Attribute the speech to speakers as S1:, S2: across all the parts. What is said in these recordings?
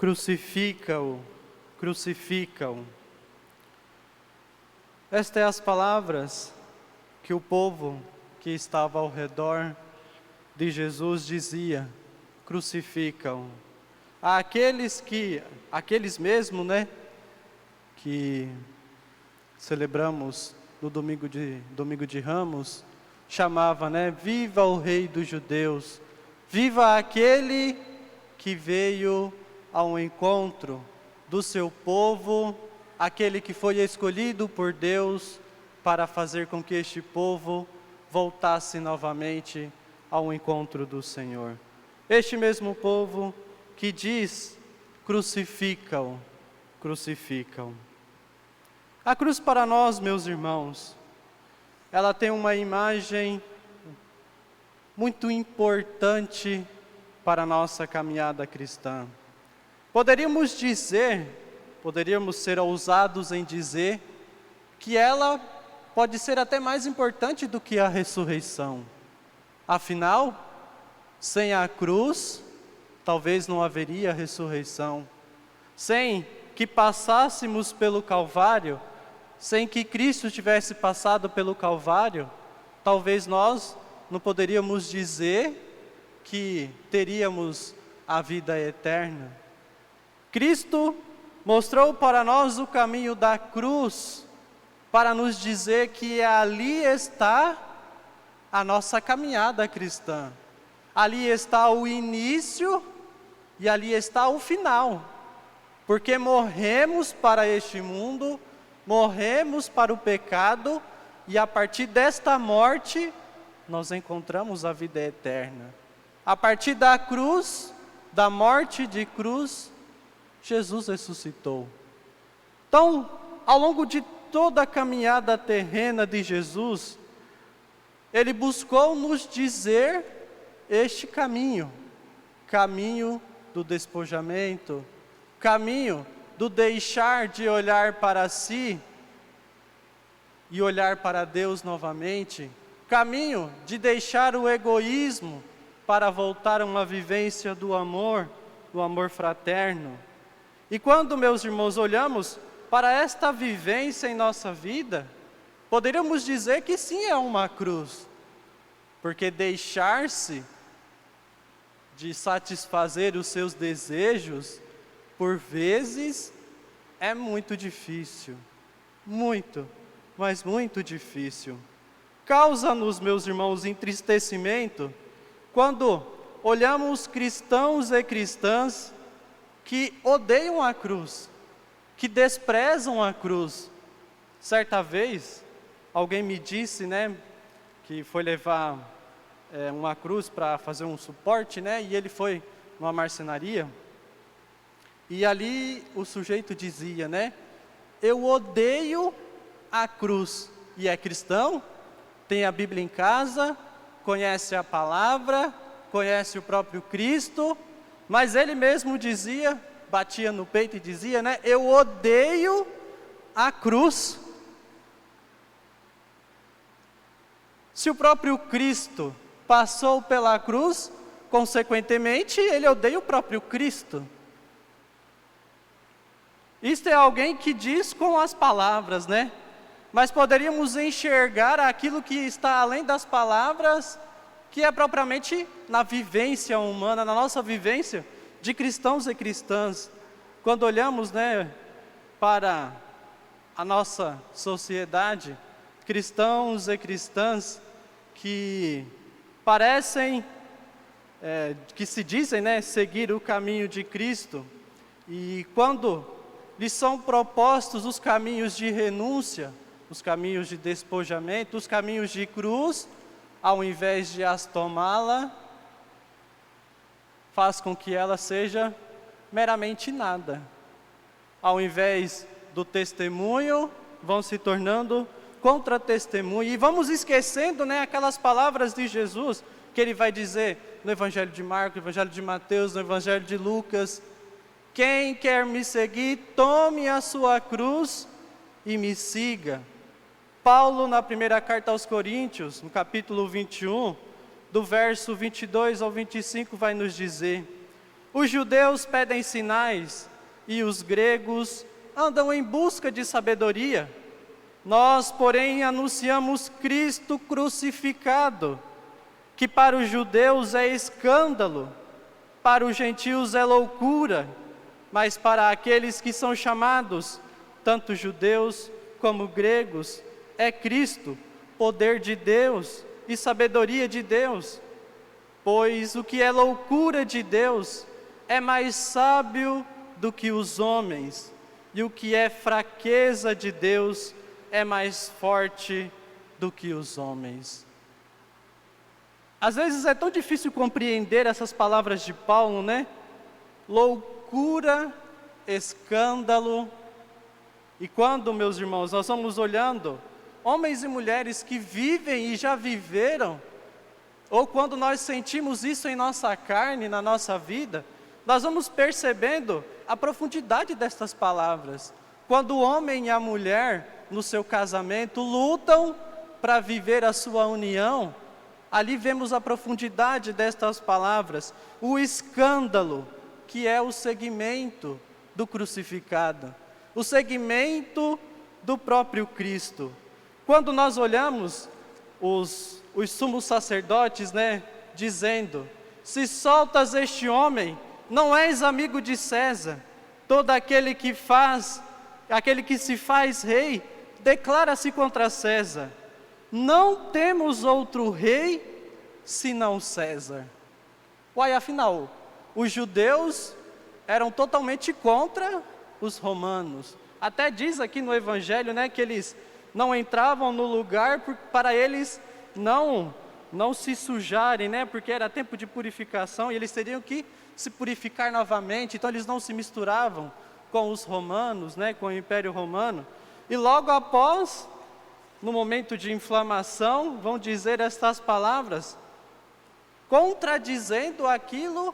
S1: crucifica-o, crucifica-o. Estas são as palavras que o povo que estava ao redor de Jesus dizia: crucifica-o. Aqueles mesmo, que celebramos no domingo de Ramos, chamava, viva o Rei dos Judeus, viva aquele que veio ao encontro do seu povo, aquele que foi escolhido por Deus para fazer com que este povo voltasse novamente ao encontro do Senhor. Este mesmo povo que diz: crucifica-o, crucifica-o. A cruz para nós, meus irmãos, ela tem uma imagem muito importante para a nossa caminhada cristã. Poderíamos ser ousados em dizer que ela pode ser até mais importante do que a ressurreição. Afinal, sem a cruz, talvez não haveria ressurreição. Sem que passássemos pelo Calvário, sem que Cristo tivesse passado pelo Calvário, talvez nós não poderíamos dizer que teríamos a vida eterna. Cristo mostrou para nós o caminho da cruz, para nos dizer que ali está a nossa caminhada cristã. Ali está o início e ali está o final. Porque morremos para este mundo, morremos para o pecado, e a partir desta morte, nós encontramos a vida eterna. A partir da cruz, da morte de cruz, Jesus ressuscitou. Então, ao longo de toda a caminhada terrena de Jesus, Ele buscou nos dizer este caminho do despojamento, caminho do deixar de olhar para si e olhar para Deus novamente, caminho de deixar o egoísmo para voltar a uma vivência do amor fraterno. E quando, meus irmãos, olhamos para esta vivência em nossa vida, poderíamos dizer que sim, é uma cruz, porque deixar-se de satisfazer os seus desejos, por vezes, é muito difícil, muito, mas muito difícil. Causa-nos, meus irmãos, entristecimento, quando olhamos cristãos e cristãs que odeiam a cruz, que desprezam a cruz. Certa vez, alguém me disse, que foi levar uma cruz para fazer um suporte, e ele foi numa marcenaria, e ali o sujeito dizia, eu odeio a cruz, e é cristão, tem a Bíblia em casa, conhece a palavra, conhece o próprio Cristo, mas ele mesmo dizia, batia no peito e dizia, eu odeio a cruz. Se o próprio Cristo passou pela cruz, consequentemente, ele odeia o próprio Cristo. Isto é alguém que diz com as palavras, Mas poderíamos enxergar aquilo que está além das palavras, que é propriamente na vivência humana, na nossa vivência de cristãos e cristãs. Quando olhamos, para a nossa sociedade, cristãos e cristãs que parecem, que se dizem, seguir o caminho de Cristo, e quando lhes são propostos os caminhos de renúncia, os caminhos de despojamento, os caminhos de cruz, ao invés de as tomá-la, faz com que ela seja meramente nada. Ao invés do testemunho, vão se tornando contra-testemunho, e vamos esquecendo, aquelas palavras de Jesus, que Ele vai dizer no Evangelho de Marcos, no Evangelho de Mateus, no Evangelho de Lucas: quem quer me seguir, tome a sua cruz e me siga. Paulo, na primeira carta aos Coríntios, no capítulo 21, do verso 22 ao 25, vai nos dizer: Os judeus pedem sinais e os gregos andam em busca de sabedoria. Nós, porém, anunciamos Cristo crucificado, que para os judeus é escândalo, para os gentios é loucura, mas para aqueles que são chamados, tanto judeus como gregos, é Cristo, poder de Deus e sabedoria de Deus. Pois o que é loucura de Deus é mais sábio do que os homens, e o que é fraqueza de Deus é mais forte do que os homens. Às vezes é tão difícil compreender essas palavras de Paulo, né? Loucura, escândalo. E quando, meus irmãos, nós vamos olhando homens e mulheres que vivem e já viveram, ou quando nós sentimos isso em nossa carne, na nossa vida, nós vamos percebendo a profundidade destas palavras. Quando o homem e a mulher, no seu casamento, lutam para viver a sua união, ali vemos a profundidade destas palavras, o escândalo, que é o segmento do crucificado, o segmento do próprio Cristo. Quando nós olhamos os sumos sacerdotes, né, dizendo: se soltas este homem, não és amigo de César. Todo aquele que se faz rei, declara-se contra César. Não temos outro rei senão César. Uai, afinal, os judeus eram totalmente contra os romanos. Até diz aqui no Evangelho, né, que eles não entravam no lugar para eles não se sujarem, né, porque era tempo de purificação e eles teriam que se purificar novamente. Então eles não se misturavam com os romanos, né, com o Império Romano. E logo após, no momento de inflamação, vão dizer estas palavras, contradizendo aquilo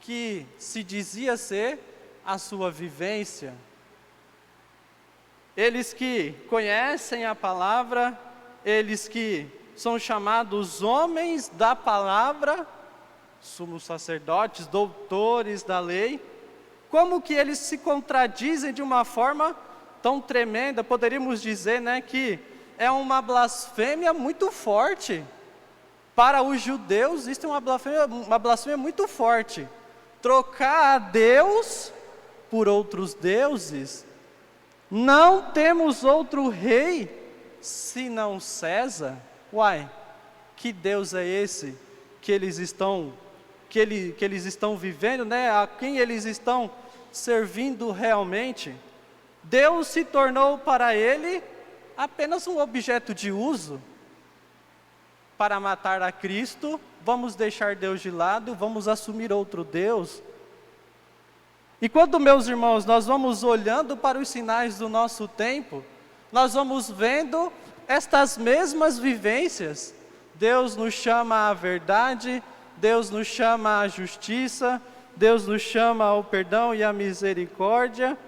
S1: que se dizia ser a sua vivência. Eles que conhecem a palavra, eles que são chamados homens da palavra, sumos sacerdotes, doutores da lei, como que eles se contradizem de uma forma tão tremenda? Poderíamos dizer, né, que é uma blasfêmia muito forte. Para os judeus, isso é uma blasfêmia muito forte. Trocar a Deus por outros deuses. Não temos outro rei senão César. Uai, que Deus é esse que eles estão vivendo, né? A quem eles estão servindo realmente? Deus se tornou para ele apenas um objeto de uso. Para matar a Cristo, vamos deixar Deus de lado, vamos assumir outro Deus. E quando, meus irmãos, nós vamos olhando para os sinais do nosso tempo, nós vamos vendo estas mesmas vivências. Deus nos chama à verdade, Deus nos chama à justiça, Deus nos chama ao perdão e à misericórdia,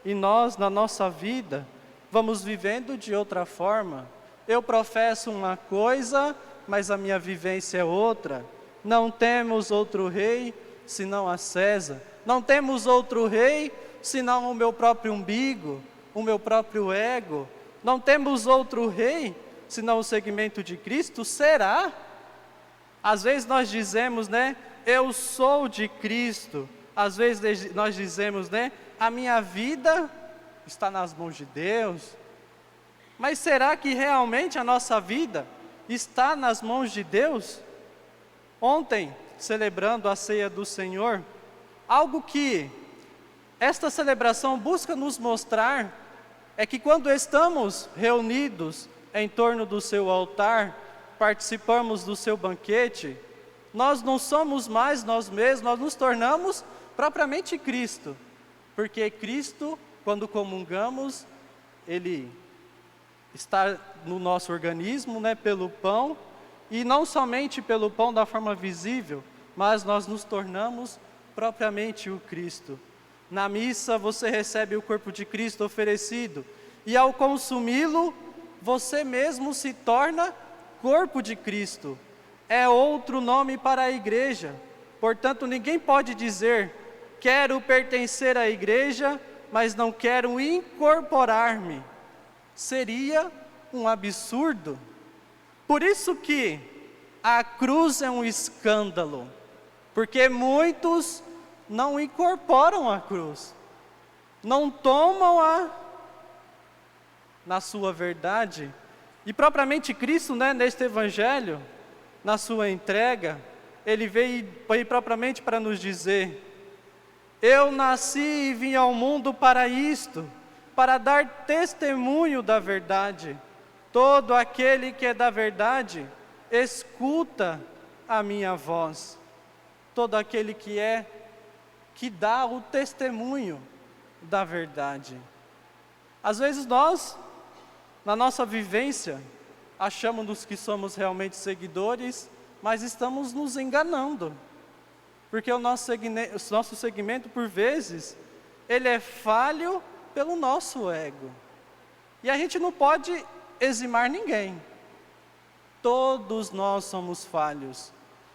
S1: e nós, na nossa vida, vamos vivendo de outra forma. Eu professo uma coisa, mas a minha vivência é outra. Não temos outro rei senão a César. Não temos outro rei senão o meu próprio umbigo, o meu próprio ego. Não temos outro rei senão o segmento de Cristo. Será? Às vezes nós dizemos, né, eu sou de Cristo. Às vezes nós dizemos, né, a minha vida está nas mãos de Deus. Mas será que realmente a nossa vida está nas mãos de Deus? Ontem, celebrando a ceia do Senhor, algo que esta celebração busca nos mostrar é que quando estamos reunidos em torno do seu altar, participamos do seu banquete, nós não somos mais nós mesmos, nós nos tornamos propriamente Cristo. Porque Cristo, quando comungamos, Ele está no nosso organismo, né, pelo pão, e não somente pelo pão da forma visível, mas nós nos tornamos propriamente o Cristo. Na missa você recebe o corpo de Cristo oferecido, e ao consumi-lo, você mesmo se torna corpo de Cristo. É outro nome para a igreja. Portanto, ninguém pode dizer: quero pertencer à igreja, mas não quero incorporar-me. Seria um absurdo. Por isso que a cruz é um escândalo, porque muitos não incorporam a cruz, não tomam-a na sua verdade. E propriamente Cristo, neste Evangelho, na sua entrega, Ele veio propriamente para nos dizer: eu nasci e vim ao mundo para isto, para dar testemunho da verdade. Todo aquele que é da verdade, escuta a minha voz. Todo aquele que dá o testemunho da verdade. Às vezes nós, na nossa vivência, achamos que somos realmente seguidores, mas estamos nos enganando. Porque o nosso segmento, por vezes, ele é falho pelo nosso ego. E a gente não pode eximar ninguém. Todos nós somos falhos.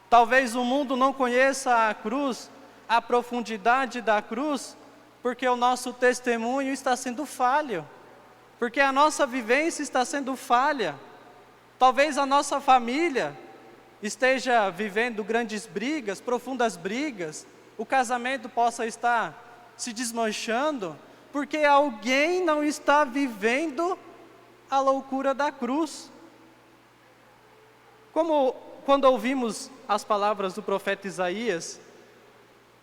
S1: Talvez o mundo não conheça a cruz, a profundidade da cruz, porque o nosso testemunho está sendo falho. Porque a nossa vivência está sendo falha. Talvez a nossa família esteja vivendo grandes brigas, profundas brigas, o casamento possa estar se desmanchando, porque alguém não está vivendo a loucura da cruz. Como quando ouvimos as palavras do profeta Isaías: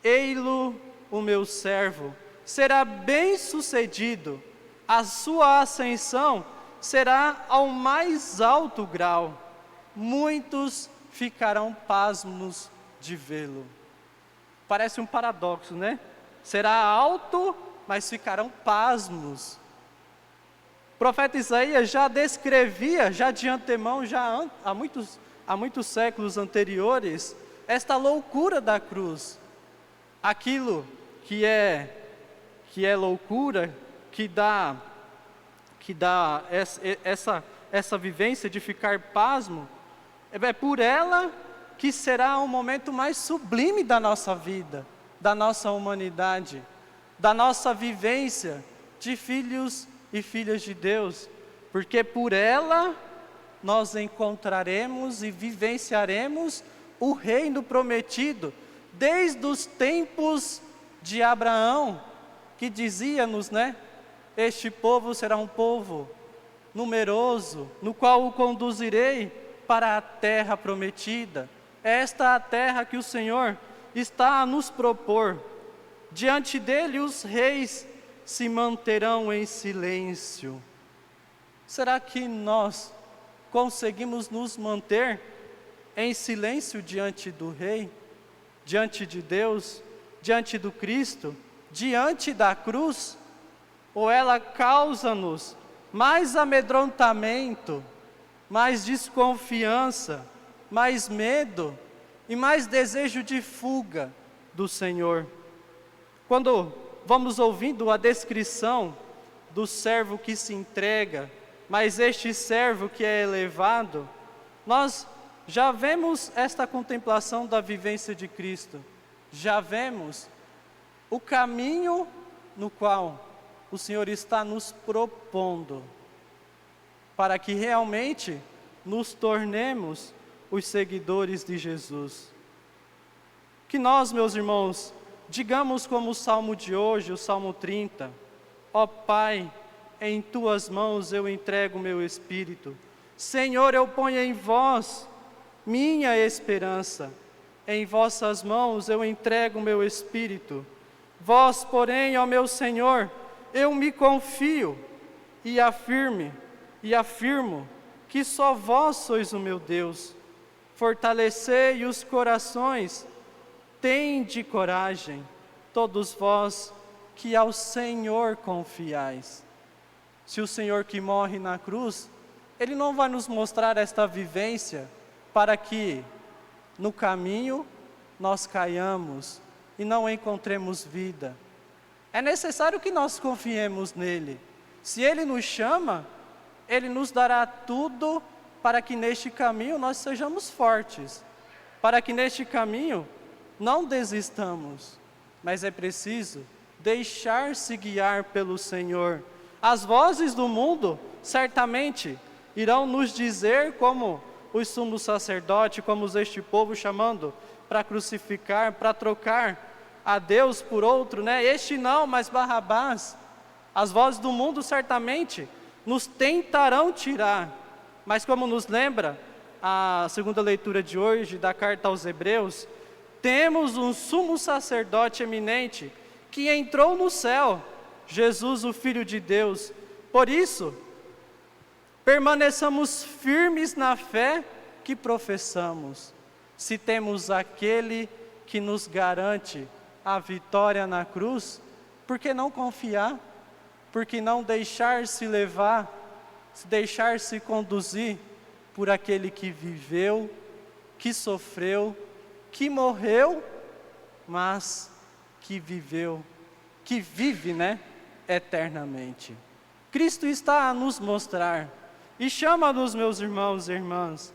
S1: ei-lo, o meu servo, será bem-sucedido, a sua ascensão será ao mais alto grau, muitos ficarão pasmos de vê-lo. Parece um paradoxo, Será alto, mas ficarão pasmos. O profeta Isaías já descrevia, já de antemão, há muitos séculos anteriores, esta loucura da cruz. Aquilo que é loucura, que dá essa vivência de ficar pasmo, é por ela que será o momento mais sublime da nossa vida, da nossa humanidade, da nossa vivência de filhos e filhas de Deus, porque por ela nós encontraremos e vivenciaremos o reino prometido, desde os tempos de Abraão, que dizia-nos, este povo será um povo numeroso, no qual o conduzirei para a terra prometida. Esta é a terra que o Senhor está a nos propor. Diante dele os reis se manterão em silêncio. Será que nós conseguimos nos manter em silêncio diante do Rei, diante de Deus, diante do Cristo, diante da cruz? Ou ela causa-nos mais amedrontamento, mais desconfiança, mais medo e mais desejo de fuga do Senhor? Quando vamos ouvindo a descrição do servo que se entrega, mas este servo que é elevado, nós já vemos esta contemplação da vivência de Cristo, já vemos o caminho no qual o Senhor está nos propondo, para que realmente nos tornemos os seguidores de Jesus. Que nós, meus irmãos, digamos como o Salmo de hoje, o Salmo 30, ó Pai, em Tuas mãos eu entrego o meu espírito. Senhor, eu ponho em vós minha esperança. Em vossas mãos eu entrego o meu espírito. Vós, porém, ó meu Senhor, eu me confio e afirmo que só vós sois o meu Deus. Fortalecei os corações, tende coragem, todos vós que ao Senhor confiais. Se o Senhor que morre na cruz, Ele não vai nos mostrar esta vivência para que no caminho nós caiamos e não encontremos vida. É necessário que nós confiemos nele. Se Ele nos chama, Ele nos dará tudo para que neste caminho nós sejamos fortes, para que neste caminho não desistamos, mas é preciso deixar-se guiar pelo Senhor. As vozes do mundo certamente irão nos dizer, como os sumos sacerdotes, como este povo chamando para crucificar, para trocar a Deus por outro, né? Este não, mas Barrabás. As vozes do mundo certamente nos tentarão tirar, mas como nos lembra a segunda leitura de hoje da carta aos Hebreus, temos um sumo sacerdote eminente que entrou no céu, Jesus, o Filho de Deus. Por isso, permaneçamos firmes na fé que professamos. Se temos aquele que nos garante a vitória na cruz, por que não confiar? Por que não deixar-se levar, deixar-se conduzir por aquele que viveu, que sofreu, que morreu, mas que viveu, que vive, eternamente. Cristo está a nos mostrar e chama-nos, meus irmãos e irmãs,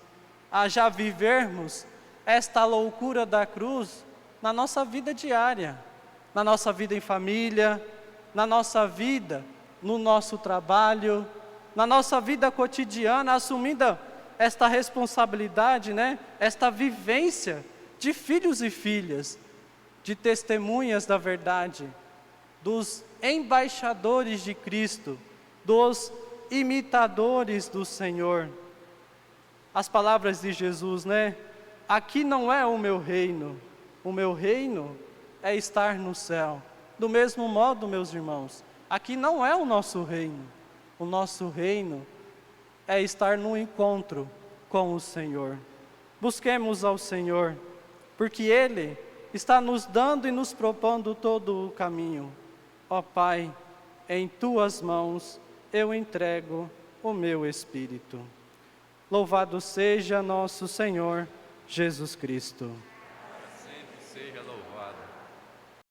S1: a já vivermos esta loucura da cruz na nossa vida diária, na nossa vida em família, na nossa vida, no nosso trabalho, na nossa vida cotidiana, assumindo esta responsabilidade, esta vivência de filhos e filhas, de testemunhas da verdade, dos embaixadores de Cristo, dos imitadores do Senhor. As palavras de Jesus, aqui não é o meu reino é estar no céu. Do mesmo modo, meus irmãos, aqui não é o nosso reino é estar no encontro com o Senhor. Busquemos ao Senhor, porque Ele está nos dando e nos propondo todo o caminho. Ó Pai, em Tuas mãos eu entrego o meu espírito. Louvado seja nosso Senhor Jesus Cristo.